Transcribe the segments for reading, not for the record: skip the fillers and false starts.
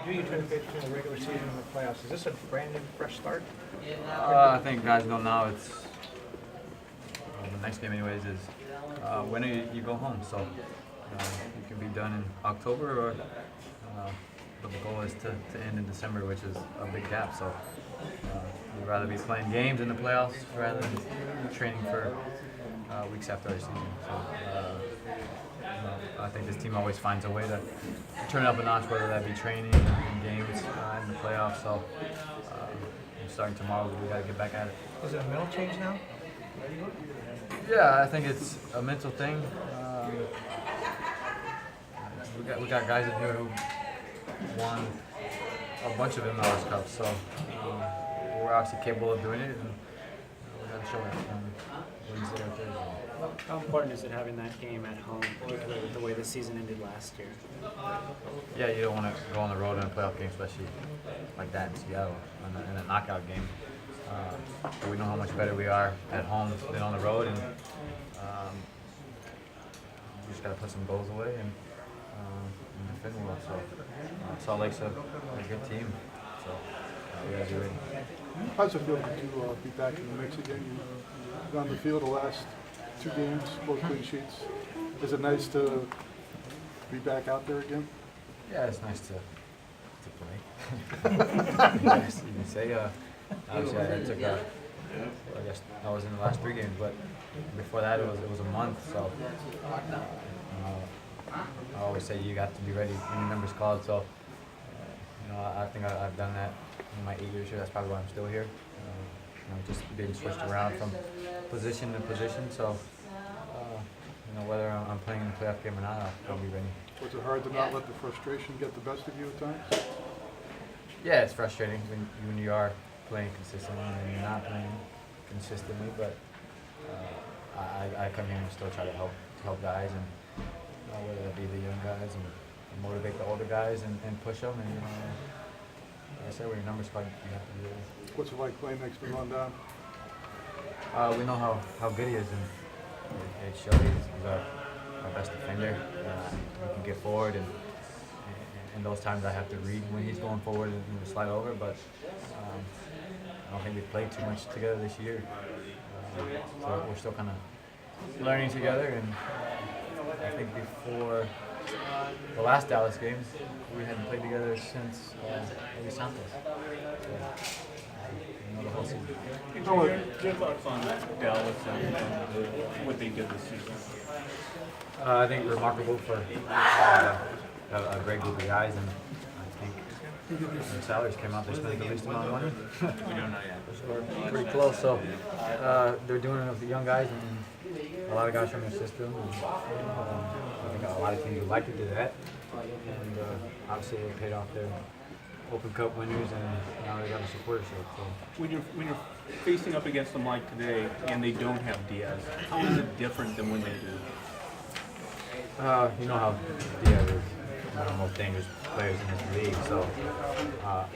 do you turn the page between the regular season and the playoffs? Is this a brand new, fresh start? I think guys know now it's the next game anyways is when you go home. So you can be done in October or but the goal is to end in December, which is a big gap. So we'd rather be playing games in the playoffs rather than training for weeks after our season. So I think this team always finds a way to turn it up a notch, whether that be training and games in the playoffs. So starting tomorrow, we got to get back at it. Is it a mental change now? Yeah, I think it's a mental thing. We got guys in here who won a bunch of MLS Cups, so we're obviously capable of doing it, and we got to show it Wednesday or Thursday. How important is it having that game at home, particularly with the way the season ended last year? Yeah, you don't want to go on the road in a playoff game, especially like that in Seattle, in a knockout game. But we know how much better we are at home than on the road, and we just got to put some goals away and defend well. So Salt Lake's a good team, so we got to be ready. How does it feel to be back in the mix again? You've been on the field the last 2 games, both clean sheets. Is it nice to be back out there again? Yeah, it's nice to play. Yes, you can say. Obviously, I took I guess I was in the last 3 games, but before that it was a month. So I always say you got to be ready when your number's called. So I think I've done that in my 8 years here. That's probably why I'm still here. Just being switched around from position to position. So whether I'm playing in a playoff game or not, I'll be ready. Was it hard to not let the frustration get the best of you at times? Yeah, it's frustrating when you are playing consistently and you're not playing consistently, but I come here and still try to help guys, and whether that be the young guys and motivate the older guys and push them. And like I said, when your numbers called, you have to do it. What's it like playing next to Rondon? We know how good he is, and it shows. He's our best defender. He can get forward, and in those times I have to read when he's going forward and slide over. But I don't think we've played too much together this year, so we're still kind of learning together. And I think before the last Dallas game, we hadn't played together since maybe Santos. So, the whole season. Your thoughts on Dallas and what they did this season? I think remarkable for a great group of guys, and I think their salaries came out. They spent the least amount of money. We don't know yet. We're pretty close, so they're doing it with the young guys and a lot of guys from their system. And, I think a lot of teams would like to do that, and obviously they paid off their Open Cup winners, and now they got a supportership. So. When you're facing up against them like today and they don't have Diaz, how is it different than when they do? You know how Diaz is one of the most dangerous players in this league, so I'm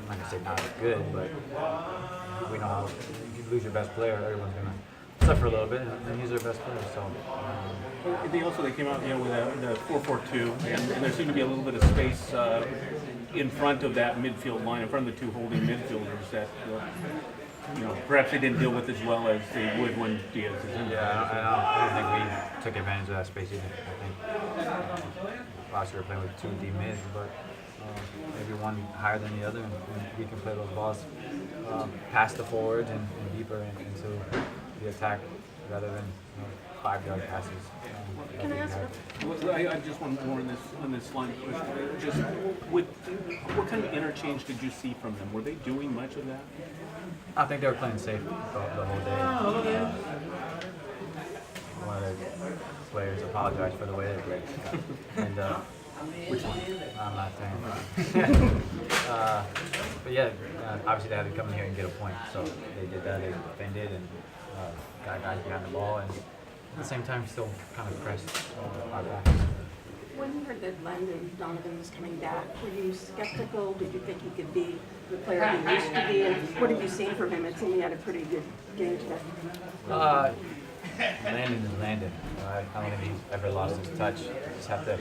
not gonna say not as good, but we know how if you lose your best player, everyone's gonna suffer a little bit, and he's our best player. So They came out with the 4-4-2, and there seemed to be a little bit of space in front of that midfield line, in front of the 2 holding midfielders that perhaps they didn't deal with as well as they would when Diaz is in. Yeah, I don't think we took advantage of that space either. I think last year we were playing with 2 D mids, but maybe one higher than the other, and we can play those balls past the forwards and deeper into the attack rather than 5-yard passes. Can I ask I just want more on this line of question. Just what kind of interchange did you see from them? Were they doing much of that? I think they were playing safe the whole day. One of the players apologized for the way they played. And which one? I'm not saying. But yeah, obviously they had to come in here and get a point, so they did that. They defended and got guys behind the ball, and at the same time still kind of pressed our back. When you heard that Landon Donovan was coming back, were you skeptical? Did you think he could be the player he used to be? And what have you seen from him? It seemed he had a pretty good game today. Landon is Landon. I don't think he's ever lost his touch. Just have to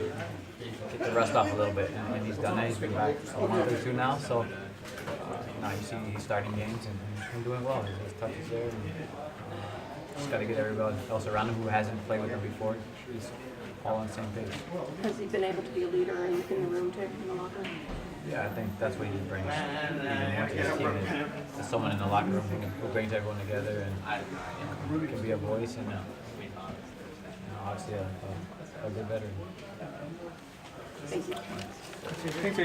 get the rust off a little bit, and he's done that. He's been back a month or two now, so now you see he's starting games and doing well. His touch is there. And, just got to get everybody else around him who hasn't played with him before. He's all on the same page. Has he been able to be a leader in the room too, in the locker room? Yeah, I think that's what he brings even more to his team is someone in the locker room who brings everyone together and can be a voice and obviously a good veteran. Thank you. Thanks,